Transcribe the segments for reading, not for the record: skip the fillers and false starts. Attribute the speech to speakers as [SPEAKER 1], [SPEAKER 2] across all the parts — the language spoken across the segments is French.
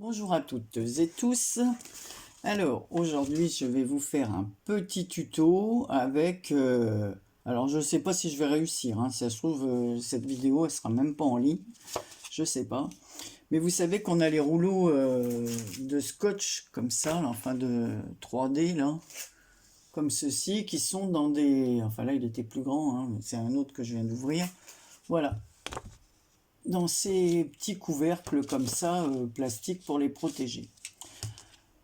[SPEAKER 1] Bonjour à toutes et tous. Alors aujourd'hui je vais vous faire un petit tuto avec alors je sais pas si je vais réussir, hein. Si ça se trouve cette vidéo elle sera même pas en ligne, je sais pas, mais vous savez qu'on a les rouleaux de scotch comme ça là, enfin de 3D là, comme ceci, qui sont dans des, enfin là il était plus grand, hein, c'est un autre que je viens d'ouvrir, voilà, dans ces petits couvercles comme ça, plastique, pour les protéger.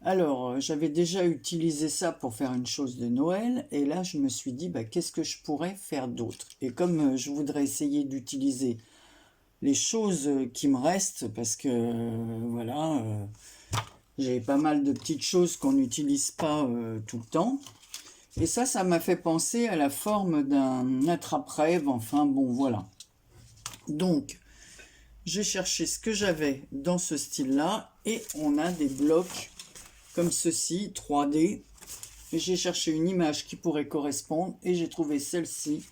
[SPEAKER 1] Alors, j'avais déjà utilisé ça pour faire une chose de Noël, et là je me suis dit, bah, qu'est-ce que je pourrais faire d'autre? Et comme je voudrais essayer d'utiliser les choses qui me restent, parce que voilà, j'ai pas mal de petites choses qu'on n'utilise pas tout le temps, et ça m'a fait penser à la forme d'un attrape-rêve, enfin bon voilà. Donc, j'ai cherché ce que j'avais dans ce style-là, et on a des blocs comme ceci, 3D. Et j'ai cherché une image qui pourrait correspondre, et j'ai trouvé celle-ci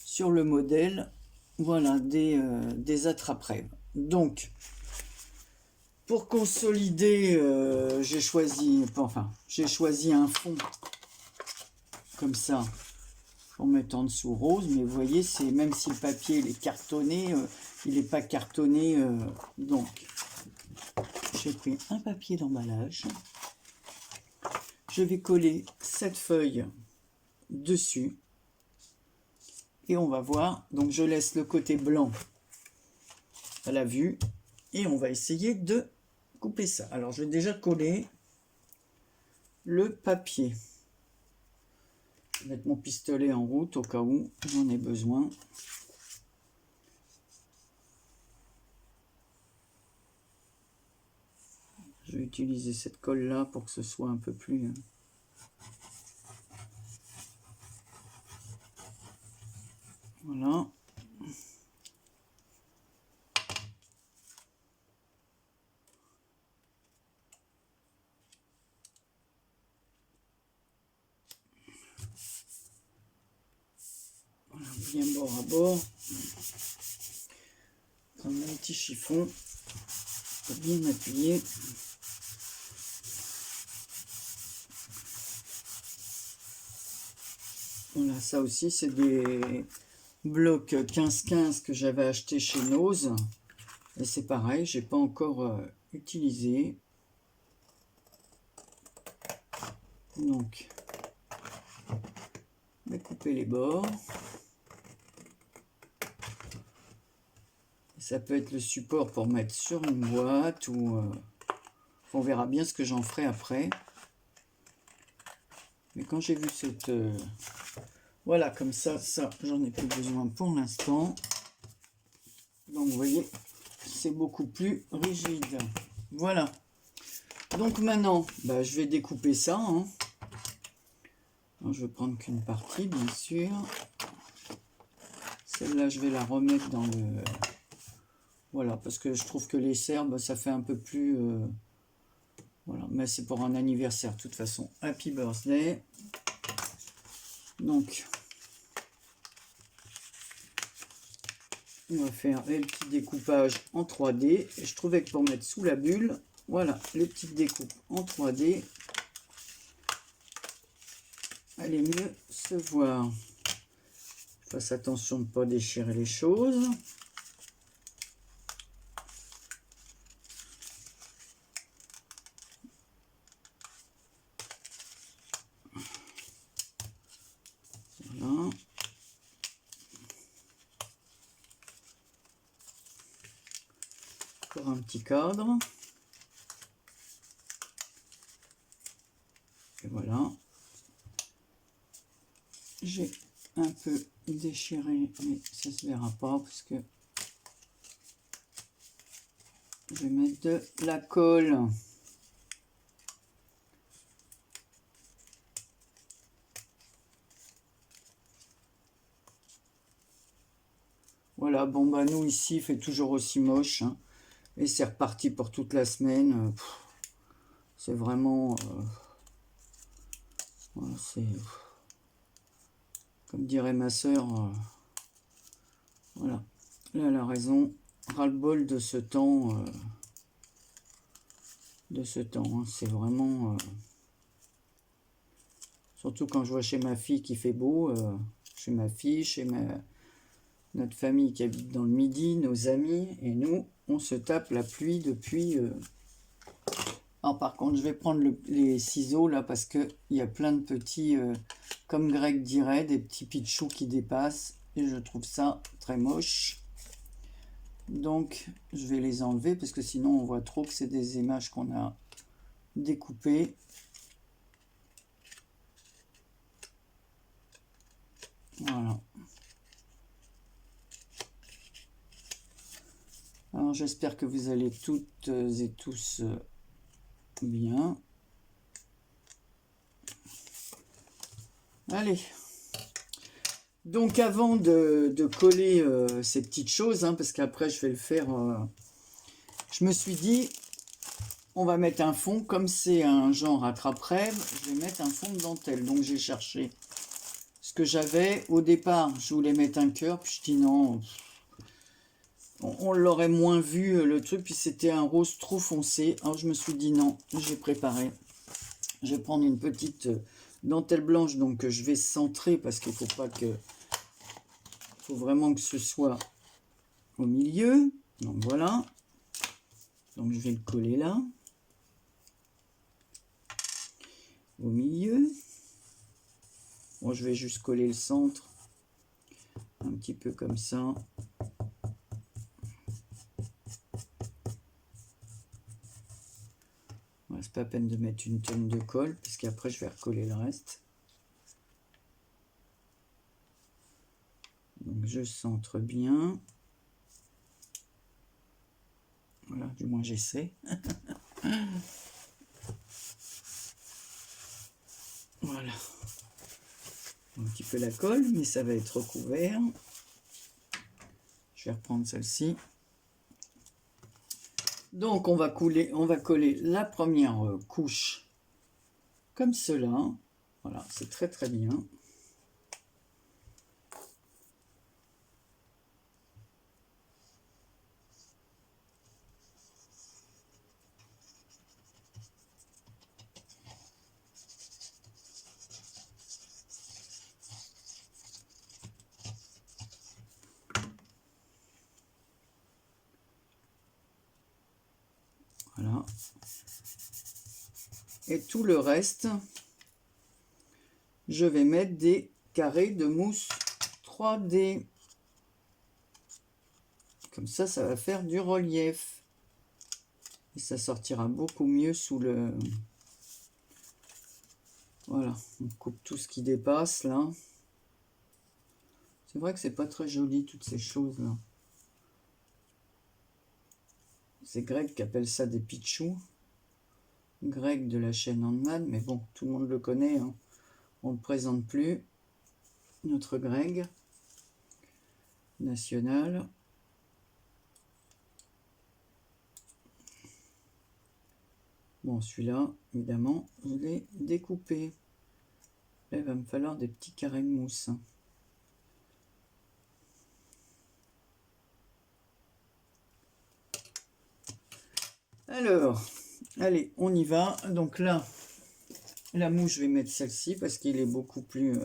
[SPEAKER 1] sur le modèle, voilà, des attrape-rêves. Donc, pour consolider, j'ai choisi un fond comme ça, en mettant en dessous rose, mais vous voyez, c'est même si le papier il est cartonné, il n'est pas cartonné, donc j'ai pris un papier d'emballage. Je vais coller cette feuille dessus et on va voir. Donc je laisse le côté blanc à la vue et on va essayer de couper ça. Alors je vais déjà coller le papier. Je vais mettre mon pistolet en route au cas où j'en ai besoin. Je vais utiliser cette colle là pour que ce soit un peu plus... Voilà. Voilà, bien bord à bord. Prendre un petit chiffon pour bien appuyer. Voilà, ça aussi c'est des blocs 15-15 que j'avais acheté chez Nose. Et c'est pareil, j'ai pas encore utilisé. Donc, découper les bords. Ça peut être le support pour mettre sur une boîte ou... on verra bien ce que j'en ferai après. Mais quand j'ai vu cette... voilà, comme ça j'en ai plus besoin pour l'instant. Donc vous voyez, c'est beaucoup plus rigide. Voilà. Donc maintenant, bah, je vais découper ça. Hein. Alors, je vais prendre qu'une partie, bien sûr. Celle-là, je vais la remettre dans le... Voilà, parce que je trouve que les serbes, ça fait un peu plus... voilà, mais c'est pour un anniversaire, de toute façon. Happy birthday. Donc, on va faire les petits découpages en 3D. Et je trouvais que pour mettre sous la bulle, voilà, les petites découpes en 3D allez mieux se voir. Je fasse attention de ne pas déchirer les choses. Voilà. Encore un petit cadre. Et voilà. J'ai un peu déchiré, mais ça se verra pas parce que je vais mettre de la colle. Voilà, bon bah nous ici il fait toujours aussi moche, hein, et c'est reparti pour toute la semaine. C'est vraiment... voilà, c'est... comme dirait ma soeur, voilà, là elle a raison, ras-le-bol de ce temps. de ce temps. Hein. C'est vraiment... surtout quand je vois chez ma fille qu'il fait beau, chez ma fille, chez notre famille qui habite dans le Midi, nos amis, et nous, on se tape la pluie depuis... Alors, par contre, je vais prendre les ciseaux là parce qu'il y a plein de petits, comme Greg dirait, des petits pitchous qui dépassent, et je trouve ça très moche. Donc, je vais les enlever parce que sinon, on voit trop que c'est des images qu'on a découpées. Voilà. Alors, j'espère que vous allez toutes et tous bien. Allez. Donc, avant de coller ces petites choses, hein, parce qu'après, je vais le faire... je me suis dit, on va mettre un fond. Comme c'est un genre attrape-rêve, je vais mettre un fond de dentelle. Donc, j'ai cherché ce que j'avais. Au départ, je voulais mettre un cœur, puis je dis non... On l'aurait moins vu le truc, puis c'était un rose trop foncé. Alors je me suis dit non, j'ai préparé. Je vais prendre une petite dentelle blanche, donc je vais centrer parce qu'il faut pas que... Il faut vraiment que ce soit au milieu. Donc voilà. Donc je vais le coller là. Au milieu. Bon, je vais juste coller le centre. Un petit peu comme ça. C'est pas la peine de mettre une tonne de colle, puisqu'après je vais recoller le reste. Donc je centre bien. Voilà, du moins j'essaie. Voilà. Un petit peu la colle, mais ça va être recouvert. Je vais reprendre celle-ci. Donc on va coller la première couche comme cela. Voilà, c'est très très bien. Voilà. Et tout le reste, je vais mettre des carrés de mousse 3D. Comme ça, ça va faire du relief. Et ça sortira beaucoup mieux sous le... Voilà, on coupe tout ce qui dépasse là. C'est vrai que c'est pas très joli toutes ces choses là. C'est Greg qui appelle ça des pitchous. Greg de la chaîne Handman, mais bon, tout le monde le connaît, hein. On ne le présente plus. Notre Greg national. Bon, celui-là, évidemment, je l'ai découpé. Là, il va me falloir des petits carrés de mousse. Alors, allez, on y va. Donc là, la mousse, je vais mettre celle-ci parce qu'il est beaucoup plus...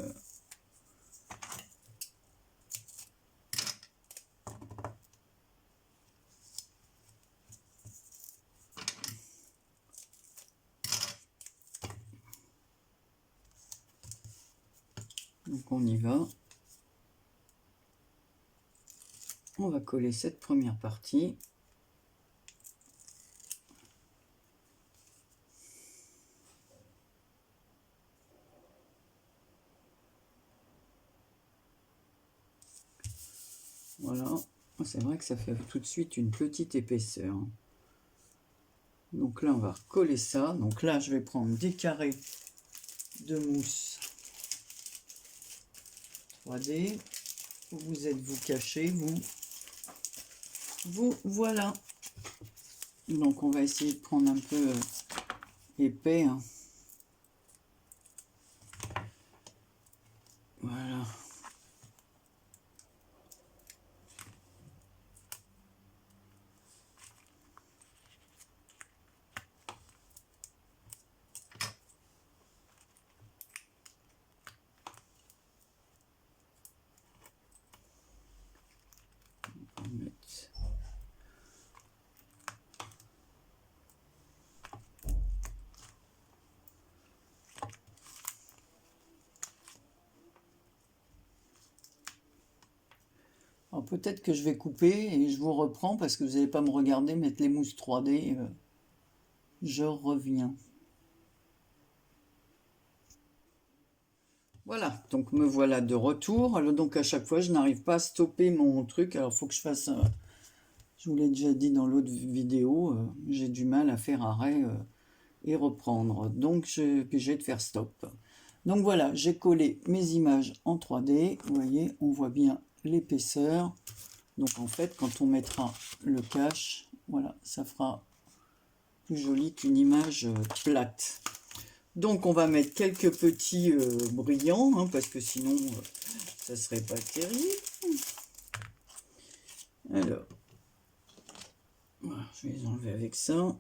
[SPEAKER 1] Donc on y va. On va coller cette première partie. Voilà. C'est vrai que ça fait tout de suite une petite épaisseur. Donc là, on va recoller ça. Donc là, je vais prendre des carrés de mousse 3D. Vous êtes-vous caché, vous voilà. Donc on va essayer de prendre un peu épais, hein. Voilà. Alors peut-être que je vais couper et je vous reprends parce que vous n'allez pas me regarder mettre les mousses 3D. Je reviens. Voilà, donc me voilà de retour. Alors donc à chaque fois, je n'arrive pas à stopper mon truc. Alors il faut que je fasse... je vous l'ai déjà dit dans l'autre vidéo, j'ai du mal à faire arrêt et reprendre. Donc je suis obligé de faire stop. Donc voilà, j'ai collé mes images en 3D. Vous voyez, on voit bien l'épaisseur. Donc en fait, quand on mettra le cache, voilà, ça fera plus joli qu'une image plate. Donc on va mettre quelques petits brillants, hein, parce que sinon ça serait pas terrible. Alors, voilà, je vais les enlever avec ça.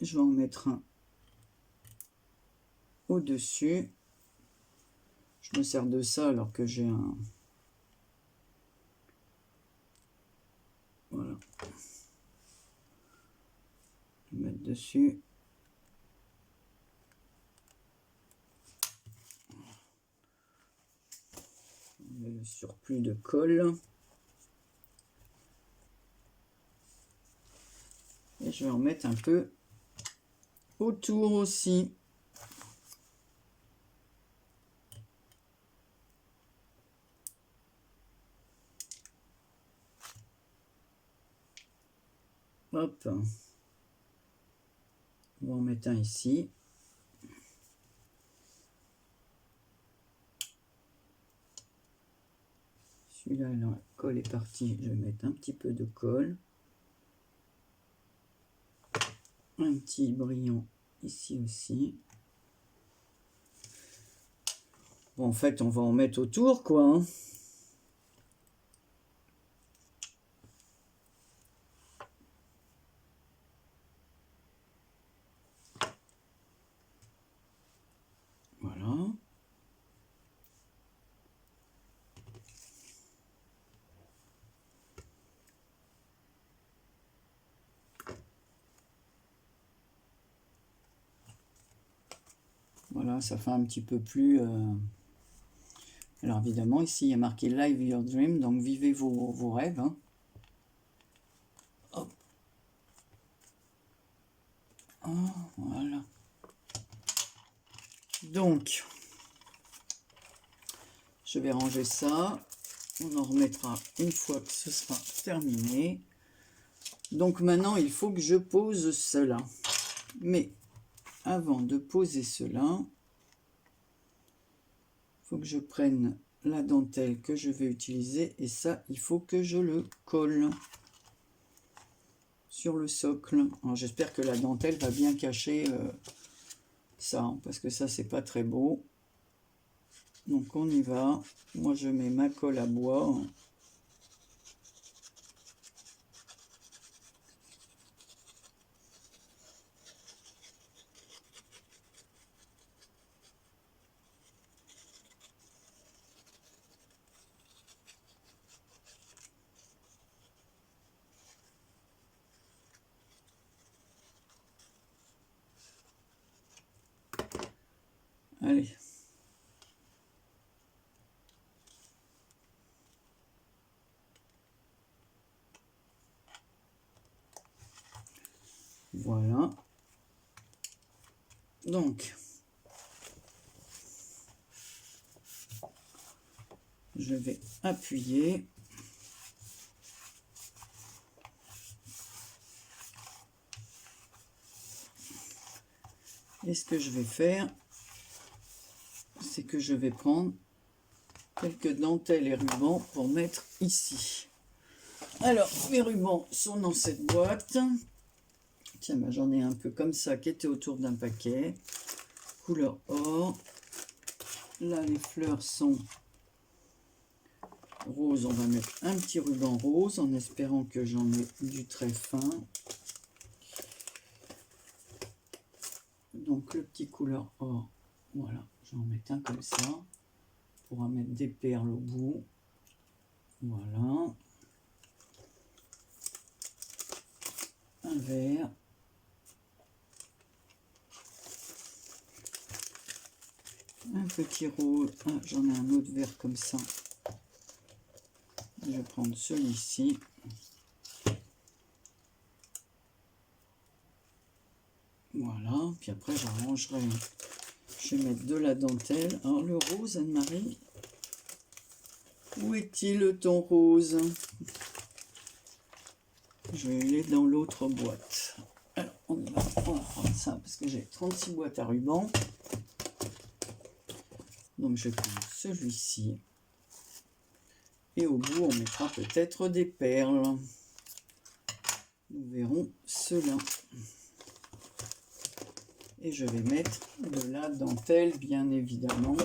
[SPEAKER 1] Je vais en mettre un au-dessus. Je me sers de ça alors que j'ai un... Voilà. Je vais mettre dessus. On met le surplus de colle. Et je vais en mettre un peu autour aussi. Hop. On va en mettre un ici. Celui-là, la colle est partie. Je vais mettre un petit peu de colle. Un petit brillant ici aussi. Bon, en fait, on va en mettre autour, quoi. Hein. Voilà. Voilà, ça fait un petit peu plus... Alors évidemment, ici, il y a marqué Live Your Dream, donc vivez vos rêves. Hein. Hop. Oh, voilà. Donc, je vais ranger ça. On en remettra une fois que ce sera terminé. Donc maintenant, il faut que je pose cela. Mais avant de poser cela, il faut que je prenne la dentelle que je vais utiliser. Et ça, il faut que je le colle sur le socle. Alors j'espère que la dentelle va bien cacher ça, hein, parce que ça, c'est pas très beau. Donc on y va. Moi, je mets ma colle à bois. Allez. Voilà. Donc, je vais appuyer. Et ce que je vais faire, c'est que je vais prendre quelques dentelles et rubans pour mettre ici. Alors, mes rubans sont dans cette boîte. Tiens, ben, j'en ai un peu comme ça qui était autour d'un paquet. Couleur or. Là, les fleurs sont roses. On va mettre un petit ruban rose en espérant que j'en ai du très fin. Donc, le petit couleur or. Voilà, je vais en mettre un comme ça. On pourra mettre des perles au bout. Voilà. Un vert. Un petit rose. Ah, j'en ai un autre vert comme ça. Je vais prendre celui-ci. Voilà, puis après j'arrangerai. Je vais mettre de la dentelle. Alors le rose, Anne-Marie, où est-il ton rose? Je l'ai dans l'autre boîte. Alors on va prendre ça parce que j'ai 36 boîtes à ruban. Donc je vais prendre celui-ci. Et au bout, on mettra peut-être des perles. Nous verrons cela. Et je vais mettre de la dentelle, bien évidemment.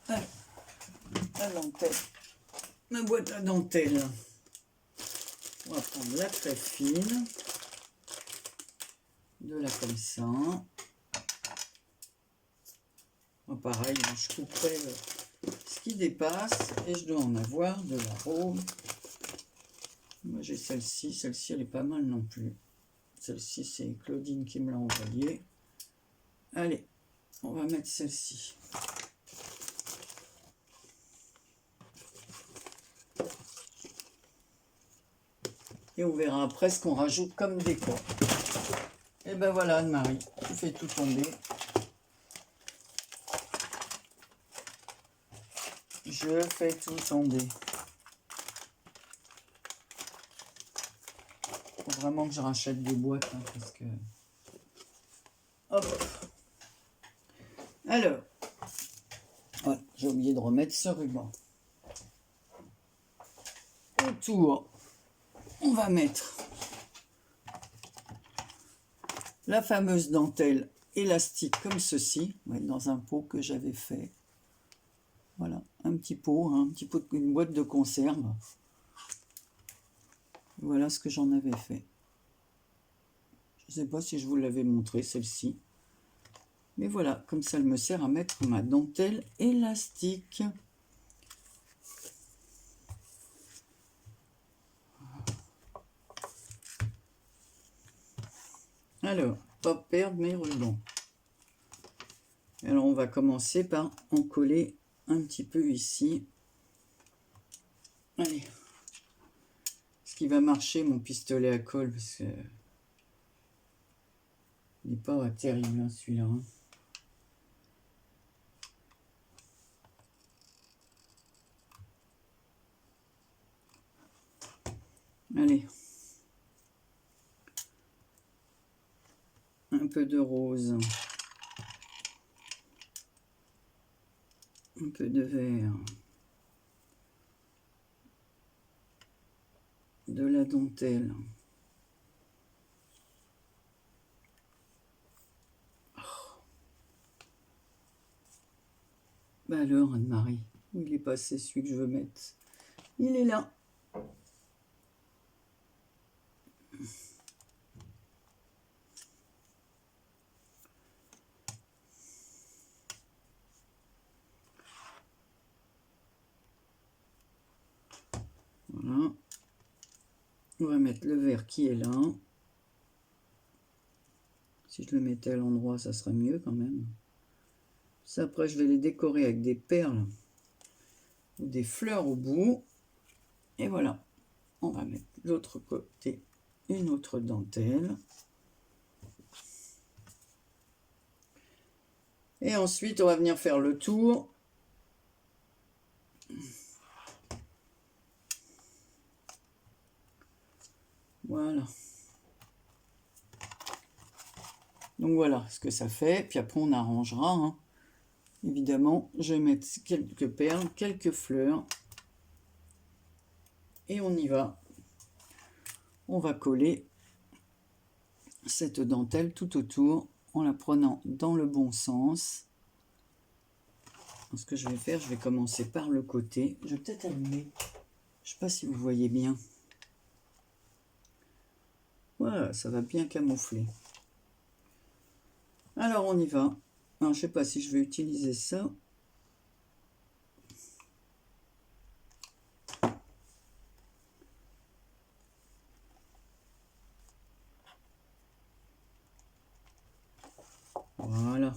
[SPEAKER 1] Alors, la dentelle. Ma boîte à dentelle. On va prendre la très fine. De là comme ça. Bon, pareil, je couperai ce qui dépasse. Et je dois en avoir de la rose. Moi j'ai celle-ci. Celle-ci, elle est pas mal non plus. Celle-ci, c'est Claudine qui me l'a envoyée. Allez, on va mettre celle-ci. Et on verra après ce qu'on rajoute comme décor. Et ben voilà, Anne-Marie, tu fais tout tomber. Je fais tout tomber. Faut vraiment que je rachète des boîtes, hein, parce que... Hop. Alors, ouais, j'ai oublié de remettre ce ruban. Autour, on va mettre la fameuse dentelle élastique comme ceci, ouais, dans un pot que j'avais fait. Voilà, un petit pot, hein, une boîte de conserve. Voilà ce que j'en avais fait. Je ne sais pas si je vous l'avais montré, celle-ci. Mais voilà, comme ça, elle me sert à mettre ma dentelle élastique. Alors, pas perdre mes rubans. Alors, on va commencer par en coller un petit peu ici. Allez. Ce qui va marcher, mon pistolet à colle, parce que il n'est pas terrible, hein, celui-là. Hein. Allez. Un peu de rose. Un peu de vert. De la dentelle. Oh. Bah alors, Anne-Marie, où il est passé celui que je veux mettre? Il est là. Voilà. On va mettre le vert qui est là. Si je le mettais à l'endroit, ça serait mieux quand même. Ça, après, je vais les décorer avec des perles ou des fleurs au bout. Et voilà. On va mettre de l'autre côté une autre dentelle. Et ensuite, on va venir faire le tour. Voilà. Donc voilà ce que ça fait. Puis après, on arrangera. Hein. Évidemment, je vais mettre quelques perles, quelques fleurs. Et on y va. On va coller cette dentelle tout autour en la prenant dans le bon sens. Donc, ce que je vais faire, je vais commencer par le côté. Je vais peut-être allumer. Je ne sais pas si vous voyez bien. Voilà, ça va bien camoufler. Alors, on y va. Alors, je ne sais pas si je vais utiliser ça. Voilà.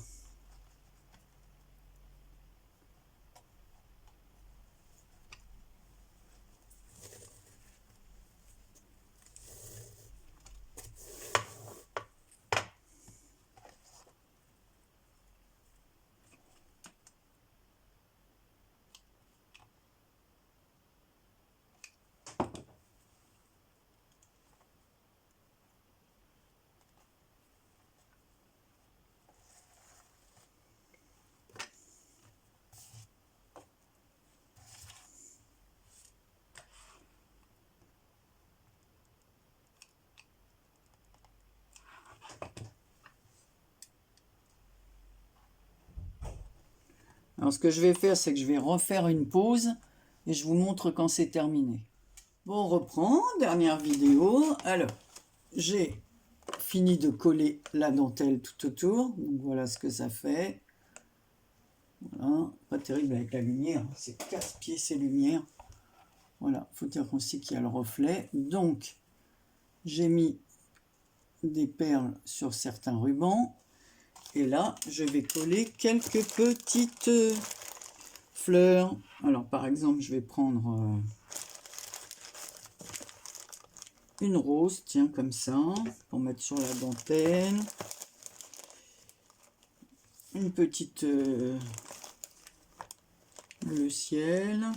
[SPEAKER 1] Alors ce que je vais faire, c'est que je vais refaire une pause et je vous montre quand c'est terminé. Bon, on reprend, dernière vidéo. Alors, j'ai fini de coller la dentelle tout autour. Donc voilà ce que ça fait. Voilà, pas terrible avec la lumière, c'est casse-pied ces lumières. Voilà, il faut dire aussi qu'il y a le reflet. Donc, j'ai mis des perles sur certains rubans. Et là, je vais coller quelques petites fleurs. Alors, par exemple, je vais prendre une rose, tiens, comme ça, pour mettre sur la dentelle. Une petite bleu ciel.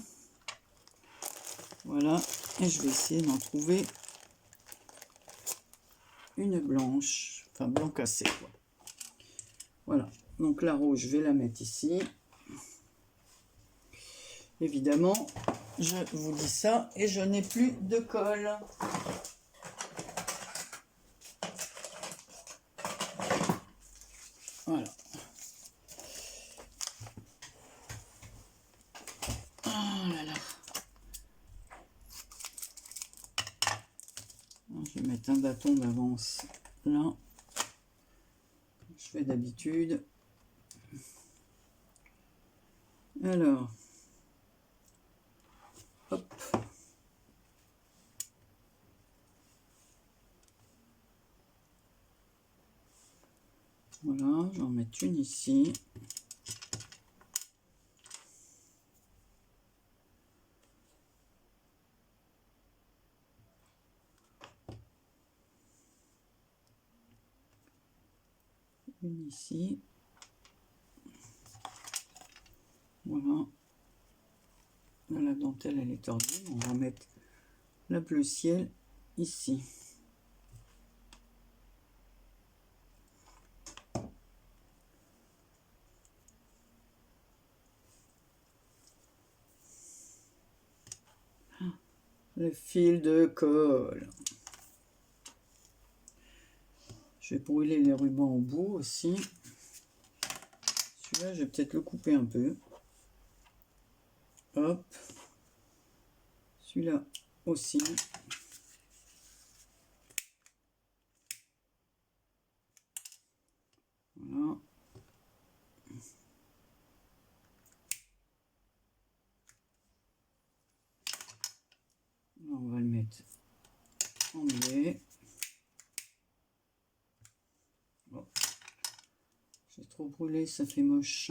[SPEAKER 1] Voilà, et je vais essayer d'en trouver une blanche, enfin blanc cassé, quoi. Voilà, donc la rose, je vais la mettre ici. Évidemment, je vous dis ça, et je n'ai plus de colle. Voilà. Oh là là. Je vais mettre un bâton d'avance là. Je fais d'habitude. Alors, hop. Voilà, je vais en mettre une ici. Une ici. Voilà. Là, la dentelle, elle est tordue. On va mettre la bleu ciel ici. Le fil de colle. Je vais brûler les rubans au bout aussi. Celui-là, je vais peut-être le couper un peu. Hop. Celui-là aussi. Voilà. Là, on va le mettre en biais. Bon. J'ai trop brûlé, ça fait moche.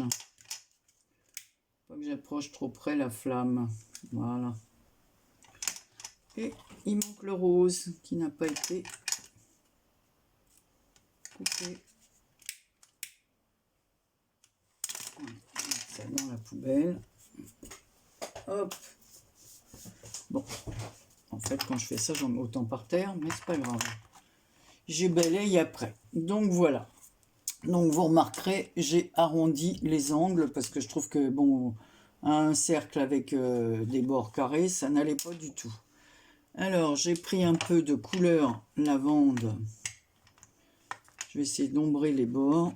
[SPEAKER 1] Pas que j'approche trop près la flamme. Voilà. Et il manque le rose qui n'a pas été coupé. On va mettre ça dans la poubelle. Hop. Bon. En fait, quand je fais ça, j'en mets autant par terre, mais c'est pas grave. J'ai balayé après. Donc voilà. Donc vous remarquerez, j'ai arrondi les angles parce que je trouve que bon, un cercle avec des bords carrés, ça n'allait pas du tout. Alors j'ai pris un peu de couleur lavande. Je vais essayer d'ombrer les bords.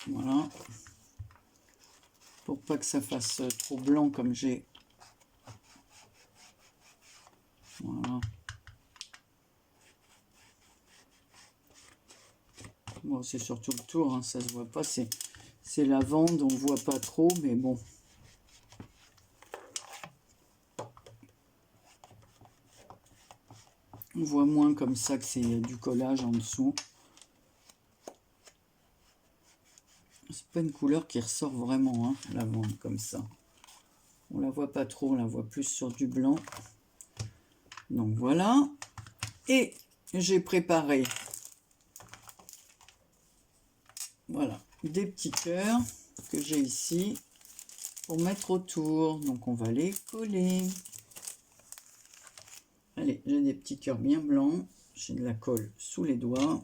[SPEAKER 1] Voilà. Pour pas que ça fasse trop blanc comme j'ai. Voilà. Bon, c'est surtout le tour, hein, ça se voit pas, c'est lavande, on voit pas trop, mais bon. On voit moins comme ça que c'est du collage en dessous. C'est pas une couleur qui ressort vraiment, hein, lavande comme ça. On la voit pas trop, on la voit plus sur du blanc. Donc voilà. Et j'ai préparé, voilà, des petits cœurs que j'ai ici pour mettre autour. Donc on va les coller. Allez, j'ai des petits cœurs bien blancs. J'ai de la colle sous les doigts.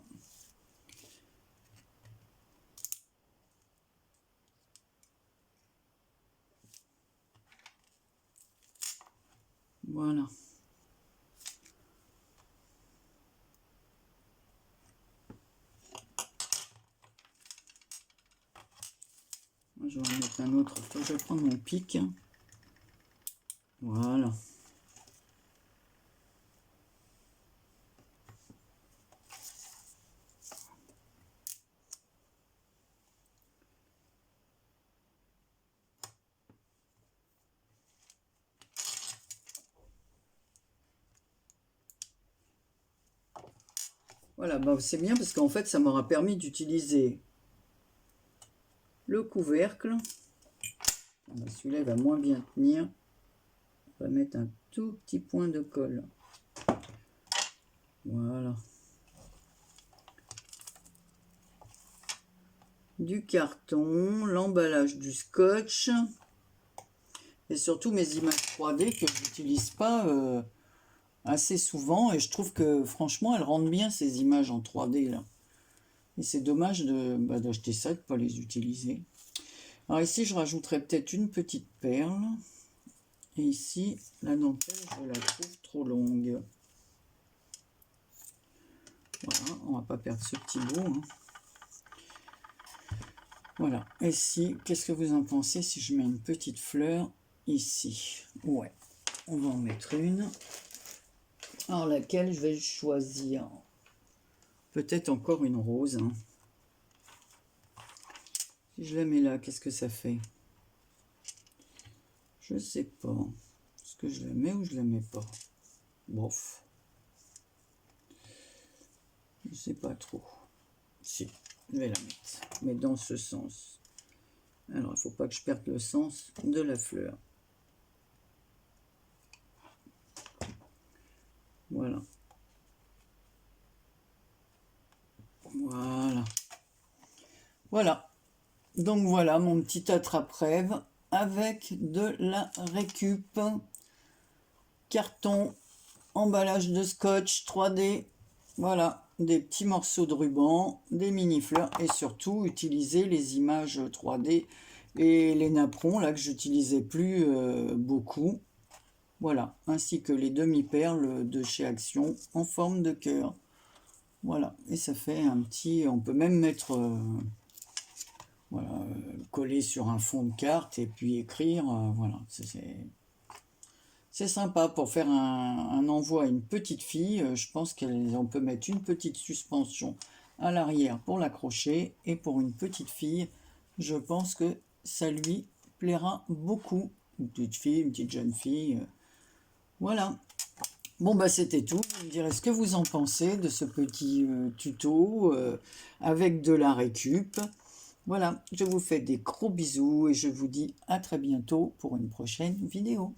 [SPEAKER 1] Voilà. en mettre un autre. Je vais prendre mon pic. Voilà. Voilà, bah c'est bien parce qu'en fait, ça m'aura permis d'utiliser le couvercle. Celui-là, il va moins bien tenir. On va mettre un tout petit point de colle. Voilà. Du carton, l'emballage du scotch. Et surtout mes images 3D que je n'utilise pas assez souvent. Et je trouve que franchement, elles rendent bien ces images en 3D là. Et c'est dommage d'acheter ça, de ne pas les utiliser. Alors ici, je rajouterai peut-être une petite perle. Et ici, la dentelle, je la trouve trop longue. Voilà, on va pas perdre ce petit bout. Hein. Voilà. Et ici, qu'est-ce que vous en pensez si je mets une petite fleur ici? Ouais, on va en mettre une. Alors laquelle je vais choisir? Peut-être encore une rose. Hein. Si je la mets là, qu'est-ce que ça fait? Je sais pas. Est-ce que je la mets ou je la mets pas? Bof. Je sais pas trop. Si, je vais la mettre. Mais dans ce sens. Alors, il ne faut pas que je perde le sens de la fleur. Voilà. Voilà. Voilà. Donc voilà mon petit attrape-rêve avec de la récup, carton, emballage de scotch 3D, voilà, des petits morceaux de ruban, des mini-fleurs et surtout utiliser les images 3D et les napperons là que j'utilisais plus beaucoup, voilà, ainsi que les demi-perles de chez Action en forme de cœur, voilà, et ça fait un petit, on peut même mettre voilà, coller sur un fond de carte et puis écrire, voilà, c'est sympa pour faire un envoi à une petite fille. Je pense qu'on peut mettre une petite suspension à l'arrière pour l'accrocher et pour une petite fille, je pense que ça lui plaira beaucoup. Une petite fille, une petite jeune fille, voilà. Bon bah c'était tout, vous me direz ce que vous en pensez de ce petit tuto avec de la récup. Voilà, je vous fais des gros bisous et je vous dis à très bientôt pour une prochaine vidéo.